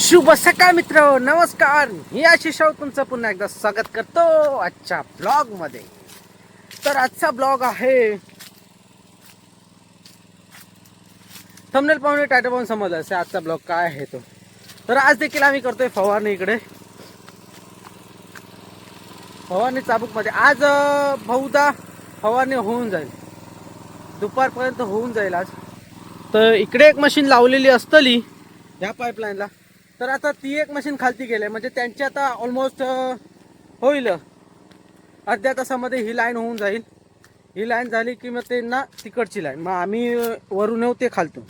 शुभ सकाळ मित्र, नमस्कार. मी आशिष राऊत तुमचं पुन्हा एकदा स्वागत करतो आजच्या ब्लॉग मध्ये. तर आजचा ब्लॉग आहे, थंबनेल पाहून टायटल पाहून समजलं असेल आजचा ब्लॉग काय आहे तो. तर आज देखील आम्ही करतोय फवारणी इकडे, फवारणी चाबूकमध्ये. आज बहुधा फवारणी होऊन जाईल, दुपारपर्यंत होऊन जाईल आज. तर इकडे एक मशीन लावलेली असतली ह्या पाईपलाईनला. तर आता ती एक मशीन खालती गेले, म्हणजे त्यांची आता ऑलमोस्ट होईल अर्ध्या तासामध्ये ही लाईन होऊन जाईल. ही लाईन झाली की मग त्यांना तिकडची लाईन, मग आम्ही वरून येऊ ते खालतून,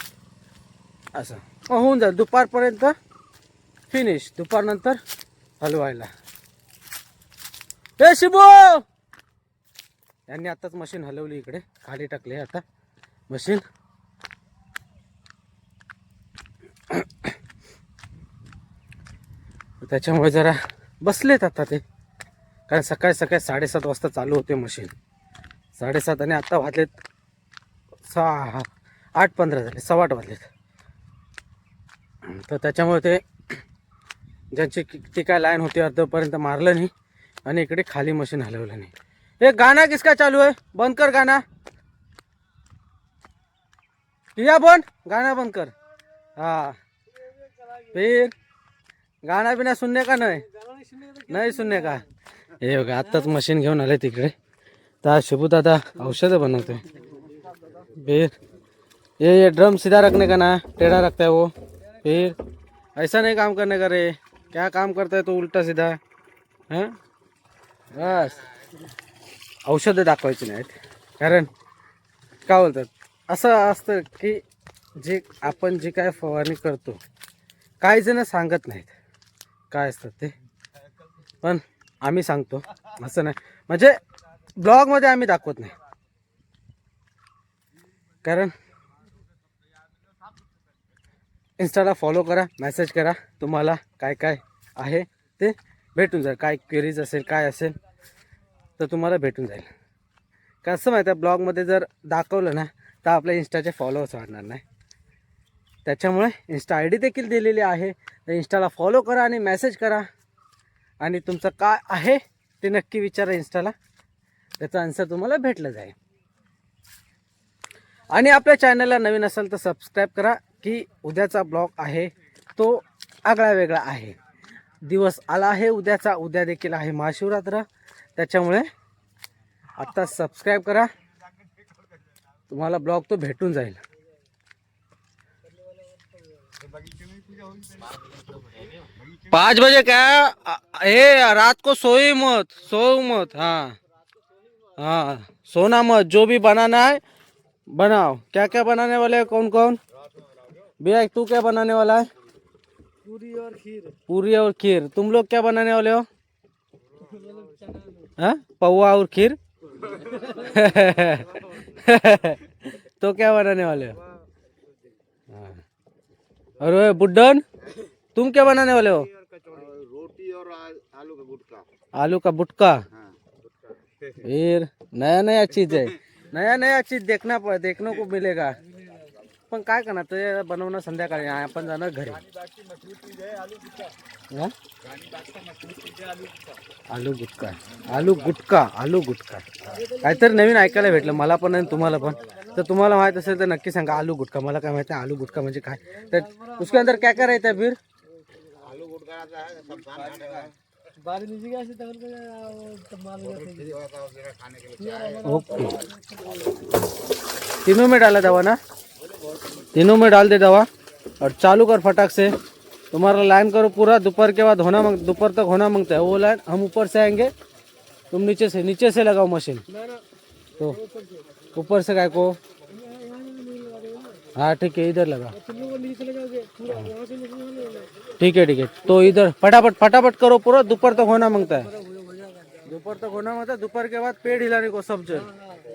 असं होऊन जाईल. दुपारपर्यंत फिनिश, दुपारनंतर हलवायला. हे शिबो, यांनी आताच मशीन हलवली, इकडे खाली टाकले आता मशीन. त्याच्यामुळे जरा बसलेत आता ते, कारण सकाळी 7:30 वाजता चालू होते मशीन. 7:30 आणि आता वाजलेत 8:15 झाले, 8:15 वाजलेत. तर त्याच्यामुळे ते ज्यांची ती काय लाईन होती अर्धपर्यंत मारलं नाही आणि इकडे खाली मशीन हलवलं नाही. हे गाना किसका चालू है? बंद कर गाना. किया बंद, गाना बंद कर. हाँ फिर गाना बिना सुनने का नहीं सुनने का. हे बघा आत्ताच मशीन घेऊन आले तिकडे. तर शिबू दादा औषधं बनवते. फिर ये ड्रम सीधा रखने का ना, टेढ़ा रखता है वो. फिर ऐसा नहीं काम करने का रे, क्या काम करता है तो उल्टा सीधा. हां बस औषधं दाखवायची नाहीत, कारण काय बोलतात असं असतं की जे आपण जे काय फवारणी करतो, काही जण सांगत नाहीत काय असतात ते, पण आम्ही सांगतो. असं नाही म्हणजे ब्लॉगमध्ये आम्ही दाखवत नाही, कारण इंस्टाला फॉलो करा, मेसेज करा, तुम्हाला काय काय आहे ते भेटून जाईल. काय क्वेरीज असेल काय असेल तर तुम्हाला भेटून जाईल. कसं माहिती आहे, ब्लॉगमध्ये जर दाखवलं ना तर आपल्या इंस्टाचे फॉलोअर्स वाढणार नाही. त्याच्यामुळे इंस्टा आय डी देखील दिलेली आहे, तर इंस्टाला फॉलो करा आणि मेसेज करा, आणि तुमचं काय आहे ते नक्की विचारा इंस्टाला, त्याचा आन्सर तुम्हाला भेटलं जाईल. आणि आपल्या चॅनलला नवीन असेल तर सबस्क्राईब करा, की उद्याचा ब्लॉग आहे तो आगळा वेगळा आहे. दिवस आला आहे उद्याचा, उद्या देखील आहे महाशिवरात्र. त्याच्यामुळे आत्ता सबस्क्राईब करा, तुम्हाला ब्लॉग तो भेटून जाईल. 5 बजे क्या, ए रात को सोई मत, सो मत. हाँ हाँ, सोना मत. जो भी बनाना है बनाओ. क्या क्या बनाने वाले हैं, कौन कौन? भैया तू क्या बनाने वाला है? पूरी और खीर. पूरी और खीर. तुम लोग क्या बनाने वाले हो? हाँ, पौवा और खीर. तो क्या बनाने वाले हो? हाँ. और बुड्ढन, तुम क्या बनाने वाले हो? रोटी और आलू का गुटका. आलू का बुटका. फिर नया नया चीज है, नया नया चीज देखने को मिलेगा. पण काय करणार ते बनवणं संध्याकाळी, आपण जाणार घरी. आलू गुटका, आलू गुटका, आलू गुटका काहीतरी नवीन ऐकायला भेटलं मला पण आणि तुम्हाला पण. तर तुम्हाला माहित असेल तर नक्की सांगा. आलू गुटका मला काय माहिती आहे, आलू गुटका म्हणजे काय. तर उसके अंदर क्या क्या रहता है फिर? आलू गुटका ओके, तीनों में डाला दवा ना, तीनों में डाल दे दवा और चालू कर फटाक से. तुम्हारा लाइन करो पूरा, दोपहर के बाद होना, दोपहर तक होना मांगता है वो लाइन. हम ऊपर से आएंगे, तुम नीचे से लगाओ मशीन. तो ऊपर से काय को, हाँ ठीक है, इधर लगा. ठीक है. तो इधर फटाफट करो पूरा, दोपहर तक होना मांगता है. दोपहर तक होना मांगता है. दोपहर के बाद पेड़ हिलाने को सब जन.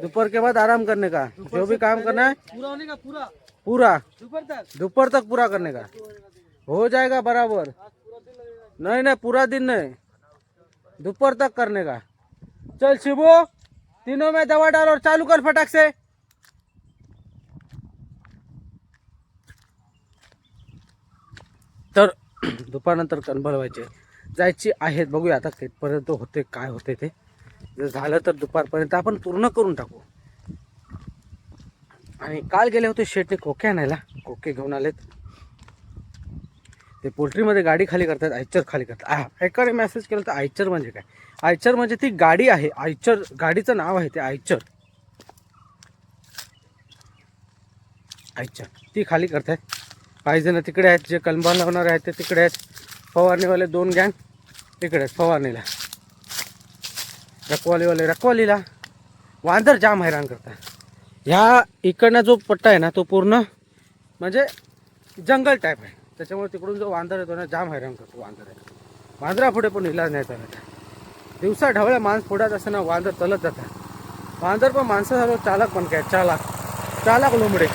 दोपहर के बाद आराम करने का, जो भी काम करना है पूरा होने का, पूरा दोपहर तक पूरा करने का. हो जाएगा बराबर. नहीं पूरा दिन नहीं, दोपहर तक करने का. चल शिबू, तीनों में दवा डाल और चालू कर फटाक से. तर दुपारनंतर कणबलवायचे जायची आहेत. बघूया आता कितपर्यंत होते काय होते ते. जर झालं तर दुपारपर्यंत आपण पूर्ण करून टाकू. आणि काल गेले होते शेटने कोके आणायला, कोके घेऊन आलेत. ते पोल्ट्रीमध्ये गाडी खाली करतात, आयचर खाली करतात. एकाने मेसेज केला तर आयचर म्हणजे काय? आयचर म्हणजे ती गाडी आहे. आयचर गाडीचं नाव आहे ते आयचर. आयचर ती खाली करतात. काही जण तिकडे आहेत, जे कलंबा लावणार आहेत ते तिकडे आहेत. फवारणीवाले 2 गँग तिकडे आहेत फवारणीला. रखवालीवाले रखवालीला. वांदर जाम हैराण करतात. ह्या इकडनं जो पट्टा आहे ना तो पूर्ण म्हणजे जंगल टाईप आहे. त्याच्यामुळे तिकडून जो वांदर येतो ना जाम हैराण करतो वांदर आहे. वांदरापुढे पण इलाज नाही चालत. दिवसा ढवळ्या माणस फोडत असताना वांदर चलत जातात. वांदर पण माणसाचा चालक पण काय चालक लोंबडे.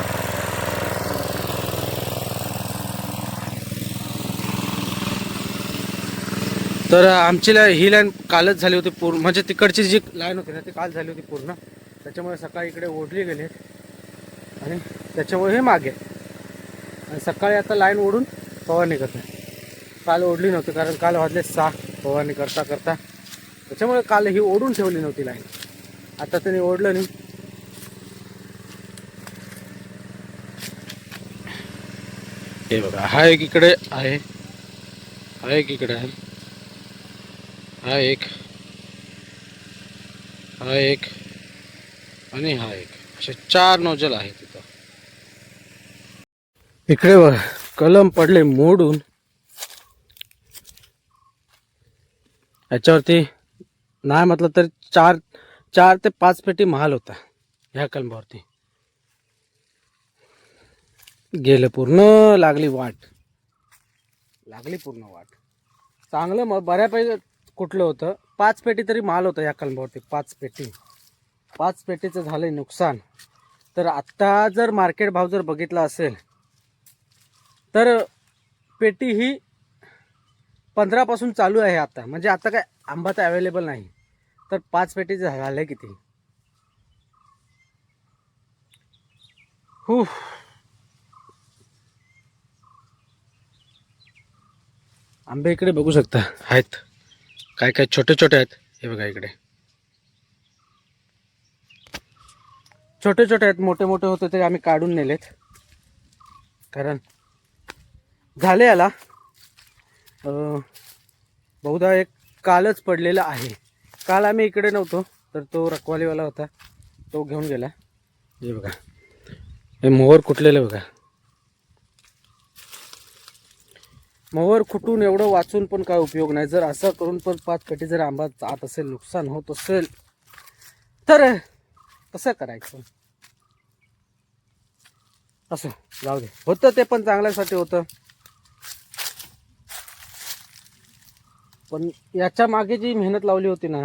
तर आमची ही लाईन कालच झाली होती पूर्ण. म्हणजे तिकडची जी लाईन होती ना ती काल झाली होती पूर्ण. त्याच्यामुळे सकाळी इकडे ओढली गेले आणि त्याच्यामुळे हे मागे. आणि सकाळी आता लाईन ओढून फवारणी करते. काल ओढली नव्हती कारण काल वाजले 6 फवारणी करता करता. त्याच्यामुळे काल ही ओढून ठेवली नव्हती लाईन. आता त्यांनी ओढलं नाही. हे बघा हा एक इकडे आहे, हा एक इकडे आहे, हा एक, हा एक आणि हा एक. असे 4 नोजल आहेत तिथं. इकडे बघा कलम पडले मोडून. याच्यावरती नाही म्हटलं तर 4 ते 5 पेटी माल होता ह्या कलमावरती. गेलं पूर्ण. लागली पूर्ण वाट. चांगलं मग बऱ्यापैकी कुठलं होतं. 5 पेटी तरी माल होता या कलमावरती. 5 पेटीचं झालंय नुकसान. तर आत्ता जर मार्केट भाव जर बघितला असेल तर पेटी ही 15 पासून चालू आहे आता. म्हणजे आता काय आंबा तर अवेलेबल नाही. तर 5 पेटीचं झालंय किती. आंबे इकडे बघू शकता आहेत. काय काय छोटे छोटे आहेत. हे बघा इकडे छोटे छोटे आहेत. मोठे मोठे होते ते आम्ही काढून नेलेत कारण झाले याला. बहुधा एक कालच पडलेला आहे. काल आम्ही इकडे नव्हतो तर तो रखवालीवाला होता, तो घेऊन गेला. हे बघा हे मोहर कुटलेलं बघा. मोहर कुटून एवढं वाचून पण काय उपयोग नाही. जर असं करून पण 5 पेटी जर आंबा जात असेल, नुकसान होत असेल तर कसं करायचं. असं जाऊ दे. होतं ते पण चांगल्यासाठी होतं. पण याच्या मागे जी मेहनत लावली होती ना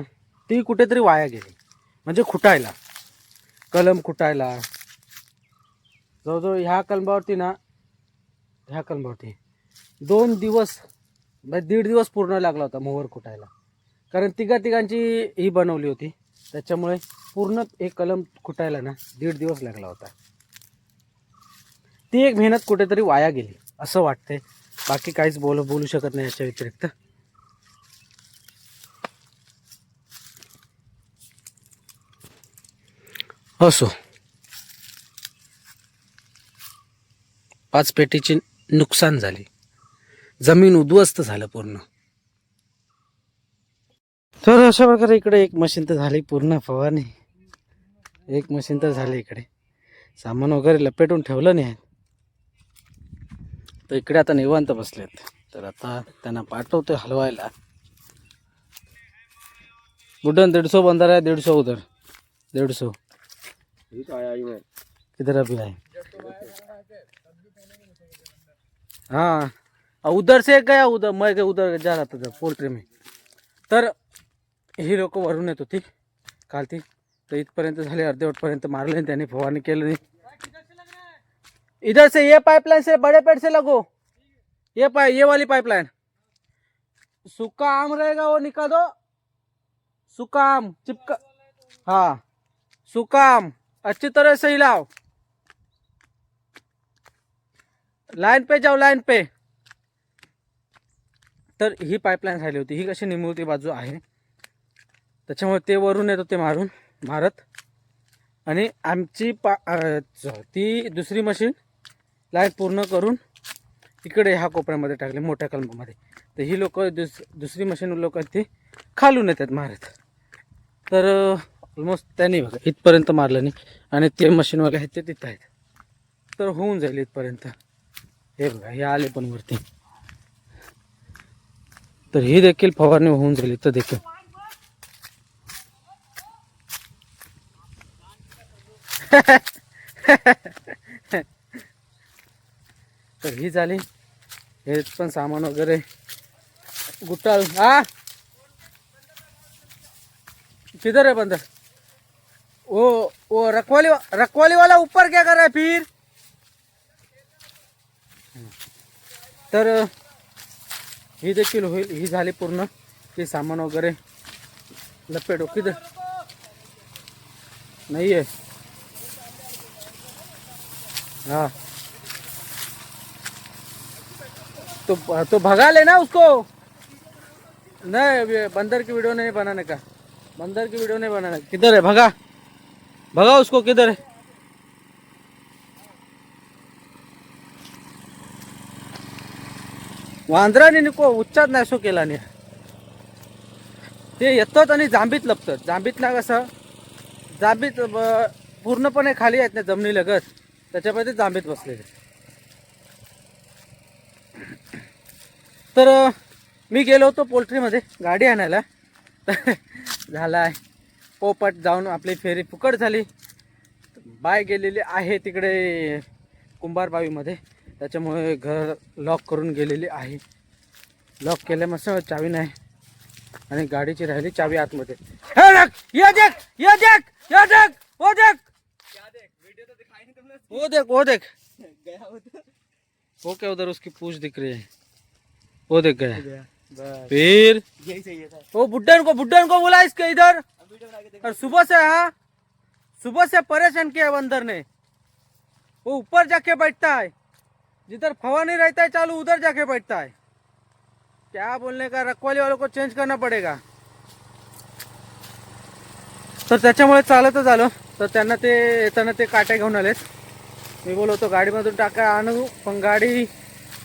ती कुठेतरी वाया गेली. म्हणजे खुटायला, कलम खुटायला जवळजवळ ह्या कलमावरती 2 दिवस म्हणजे 1.5 दिवस पूर्ण लागला होता मोहर खुटायला. कारण तिघांची ही बनवली होती. त्याच्यामुळे पूर्ण एक कलम खुटायला ना 1.5 दिवस लागला होता. ती एक मेहनत कुठेतरी वाया गेली असं वाटतंय. बाकी काहीच बोलू शकत नाही याच्या व्यतिरिक्त. असो 5 पेटीची नुकसान झाली. जमीन उद्ध्वस्त झालं पूर्ण. तर अशा प्रकारे इकडे एक मशीन तर झाली पूर्ण फवारणी. एक मशीन तर झाली. इकडे सामान वगैरे लपेटून ठेवलं नाही. तर इकडे आता निवांत बसलेत. तर आता त्यांना पाठवतोय हलवायला. बुड्ढन 150 बंदर है, 150 उधर 150 किधर अभी है. हाँ उधर से गया, उधर मैं उधर जा रहा था पोल्ट्री में. तर ही लोक वरून येत होती काल ती. तर इथपर्यंत झाले. अर्धेवटपर्यंत मारले त्यांनी फवारणी केली. इधर से ये पाइपलाइन से बड़े पेड़ से लगो. ये वाली पाइपलाइन. सूखा आम रहेगा वो निकाल दो. सूखा आम चिपका. हाँ सूखा आम अच्छी तरह से हिलाओ. लाइन पे जाओ, लाइन पे. तर ही पाईपलाईन राहिली होती, ही कशी निमुळती बाजू आहे, त्याच्यामुळे ते वरून येत होते मारत. आणि आमची ती दुसरी मशीन लाईट पूर्ण करून इकडे ह्या कोपऱ्यामध्ये टाकले मोठ्या कलमामध्ये. तर ही लोक दुसरी मशीन लोक ती खालून येतात मारत. तर ऑलमोस्ट त्यांनी बघा इथपर्यंत मारलं नाही, आणि ते मशीनवाले आहेत ते तिथं आहेत. तर होऊन जाईल इथपर्यंत. हे बघा हे आले पण वरती, तर ही देखील फवारणी होऊन जाईल इथं देखील. तर ही झाली. हे पण सामान वगैरे गुटाळ. हा किधर है बंदर? वो रखवाली वाला ऊपर क्या कर रहा है फिर? तर ही देखील होईल. ही झाली पूर्ण की सामान वगैरे लपेटो. किधर नहीं है? हाँ तो भगा लेना उसको. नहीं बंदर की वीडियो नहीं बनाने का, बंदर की वीडियो नहीं बनाने. किधर है? भगा भगा उसको. किधर है? वांद्राने नको उच्चार नाही सो केला नाही. ते येतात आणि जांबीत लपतात. जांबीत ना कसं जांबीत पूर्णपणे खाली आहेत ना जमिनी लगत, त्याच्यामध्ये जांबीत बसलेले. तर मी गेलो होतो पोल्ट्रीमध्ये गाडी आणायला. झाला आहे पोपट जाऊन आपली फेरी फुकट झाली. बाय गेलेली आहे तिकडे कुंभारबावीमध्ये, त्याच्यामुळे घर लॉक करून गेलेली आहे. लॉक केल्यामुळे चावी नाही, आणि गाडीची राहिली चावी आतमध्ये. हे देख, ये देख, ये देख, ये देख, वो देख, क्या देख, वीडियो तो दिखाई नहीं तुमने. वो देख, वो देख गया उधर. वो क्या उधर उसकी पूंछ दिख रही है. वो देख गया. फिर यही चाहिए था. वो बुड्ढन को बुला इसके इधर. और सुबह से सुबह से परेशान किया बंदर ने. वो ऊपर जाके बैठता है, जिधर फवानी रहता है चालू उधर जाके बैठता है. क्या बोलने का, रखवाली वालों को चेंज करना पड़ेगा. तर त्याच्यामुळे चालतच आलो. तर त्यांना ते येताना ते काटे घेऊन आलेत. मी बोलवतो गाडीमधून टाका आणू, पण गाडी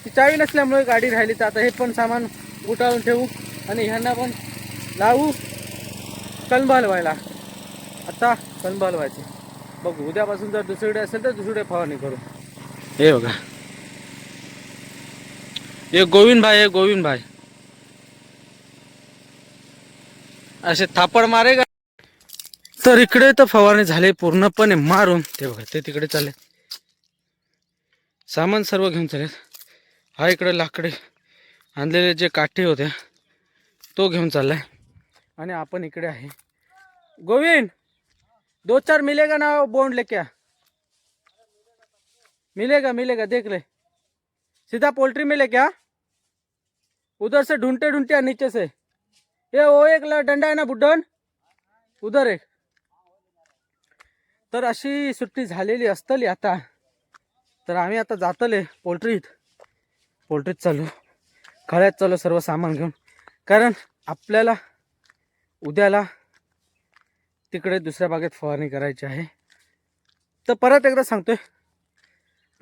ती चावी नसल्यामुळे गाडी राहिली. तर आता हे पण सामान गुटाळून ठेवू आणि ह्यांना पण लावू कलम हलवायला. आता कलम हलवायचे बघू. उद्यापासून जर दुसरीकडे असेल तर दुसरीकडे फवारणी करू. हे बघा ये गोविंद भाई आहे. गोविंद भाई असे थापड मारेगा. तर इकडे तर फवारणी झाली पूर्णपणे मारून. ते बघा ते तिकडे चालले, सामान सर्व घेऊन चालेल. हा इकडे लाकडे आणलेले जे काठी होत्या तो घेऊन चाललाय, आणि आपण इकडे आहे. गोविंद 2-4 मिलेगा ना बोंड लेके आ. मिलेगा देख ले. सीधा पोल्ट्री में लेके आ. उधर से ढूंढते नीचे से. ये वो एक डंडा है ना बुड्ढन, उधर एक. तर अशी सुट्टी झालेली असतली आता. तर आम्ही आता जातले पोल्ट्रीत चालू, खळ्यात चालू सर्व सामान घेऊन. कारण आपल्याला उद्याला तिकडे दुसऱ्या बागेत फवारणी करायची आहे. तर परत एकदा सांगतोय,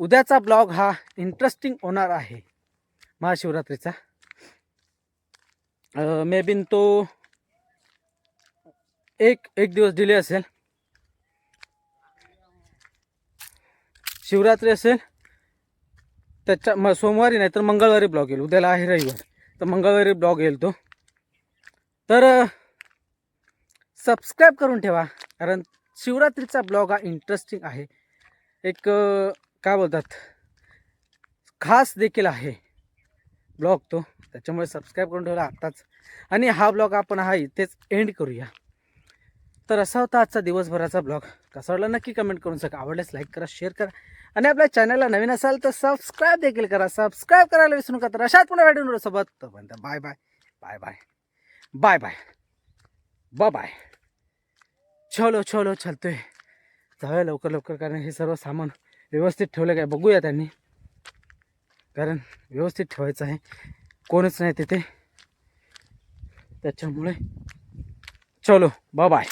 उद्याचा ब्लॉग हा इंटरेस्टिंग होणार आहे महाशिवरात्रीचा. मे बिन तो एक दिवस डिले असेल. शिवरात्री असेल त्याच्या सोमवारी नाही तर मंगळवारी ब्लॉग येईल. उद्याला आहे रविवार, तर मंगळवारी ब्लॉग येईल तो. तर सबस्क्राईब करून ठेवा, कारण शिवरात्रीचा ब्लॉग हा इंटरेस्टिंग आहे. एक काय बोलतात खास देखील आहे ब्लॉग तो, त्याच्यामुळे सबस्क्राईब करून ठेवला आत्ताच. आणि हा ब्लॉग आपण इथेच एंड करूया. तर असा होता आजचा दिवसभराचा ब्लॉग. कसा वाटला नक्की कमेंट करून सांगा. आवडल्यास लाईक करा, शेअर करा, आणि आपल्या चॅनलला नवीन असाल तर सबस्क्राईब देखील करा. सबस्क्राईब करायला विसरू नका. तर अशाच पुन्हा भेटून सोबत. Bye bye bye bye bye bye bye bye. चलो चलतोय, जाऊया लवकर, कारण हे सर्व सामान व्यवस्थित ठेवलं काय बघूया त्यांनी, कारण व्यवस्थित ठेवायचं आहे. कोणच नाही तिथे. त्याच्यामुळे चलो बाय बाय.